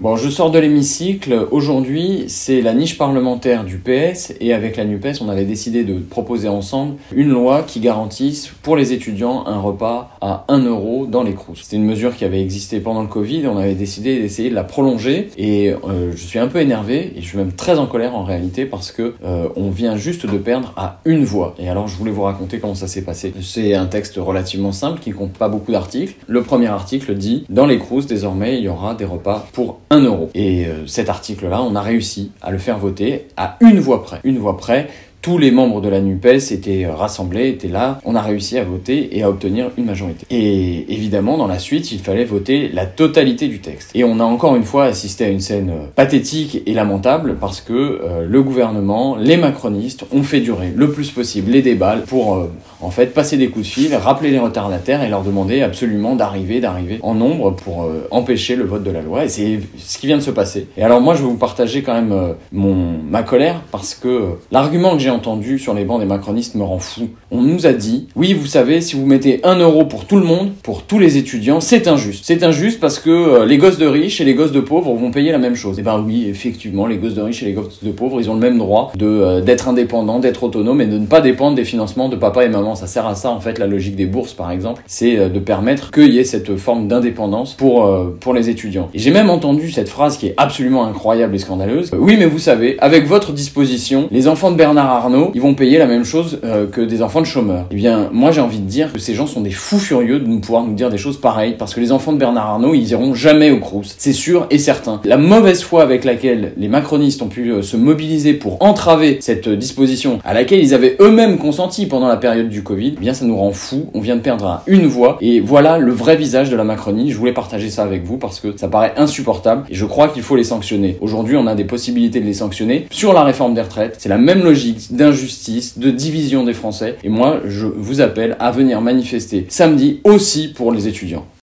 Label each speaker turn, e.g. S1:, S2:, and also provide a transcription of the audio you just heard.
S1: Bon, je sors de l'hémicycle. Aujourd'hui, c'est la niche parlementaire du PS et avec la NUPES, on avait décidé de proposer ensemble une loi qui garantisse pour les étudiants un repas à 1 euro dans les crous. C'était une mesure qui avait existé pendant le Covid et on avait décidé d'essayer de la prolonger et je suis un peu énervé et je suis même très en colère en réalité parce que on vient juste de perdre à une voix. Et alors, je voulais vous raconter comment ça s'est passé. C'est un texte relativement simple qui compte pas beaucoup d'articles. Le premier article dit « Dans les crous, désormais, il y aura des repas pour 1 euro ». Et cet article-là, on a réussi à le faire voter à une voix près. Une voix près. Tous les membres de la NUPES étaient rassemblés, étaient là. On a réussi à voter et à obtenir une majorité. Et évidemment, dans la suite, il fallait voter la totalité du texte. Et on a encore une fois assisté à une scène pathétique et lamentable parce que le gouvernement, les macronistes ont fait durer le plus possible les débats pour en fait passer des coups de fil, rappeler les retardataires et leur demander absolument d'arriver en nombre pour empêcher le vote de la loi. Et c'est ce qui vient de se passer. Et alors moi, je vais vous partager quand même ma colère parce que l'argument que j'ai entendu sur les bancs des macronistes me rend fou. On nous a dit, oui, vous savez, si vous mettez 1 euro pour tout le monde, pour tous les étudiants, c'est injuste. C'est injuste parce que les gosses de riches et les gosses de pauvres vont payer la même chose. Et ben oui, effectivement, les gosses de riches et les gosses de pauvres, ils ont le même droit d'être indépendants, d'être autonomes et de ne pas dépendre des financements de papa et maman. Ça sert à ça, en fait, la logique des bourses, par exemple. C'est de permettre qu'il y ait cette forme d'indépendance pour les étudiants. Et j'ai même entendu cette phrase qui est absolument incroyable et scandaleuse. Oui, mais vous savez, avec votre disposition, les enfants de Bernard Arnault, ils vont payer la même chose que des enfants de chômeurs. Eh bien, moi j'ai envie de dire que ces gens sont des fous furieux de pouvoir nous dire des choses pareilles, parce que les enfants de Bernard Arnault, ils iront jamais au crous. C'est sûr et certain. La mauvaise foi avec laquelle les macronistes ont pu se mobiliser pour entraver cette disposition, à laquelle ils avaient eux-mêmes consenti pendant la période du Covid, eh bien ça nous rend fous. On vient de perdre à une voix, et voilà le vrai visage de la Macronie. Je voulais partager ça avec vous, parce que ça paraît insupportable, et je crois qu'il faut les sanctionner. Aujourd'hui, on a des possibilités de les sanctionner. Sur la réforme des retraites, c'est la même logique d'injustice, de division des Français. Et moi, je vous appelle à venir manifester samedi aussi pour les étudiants.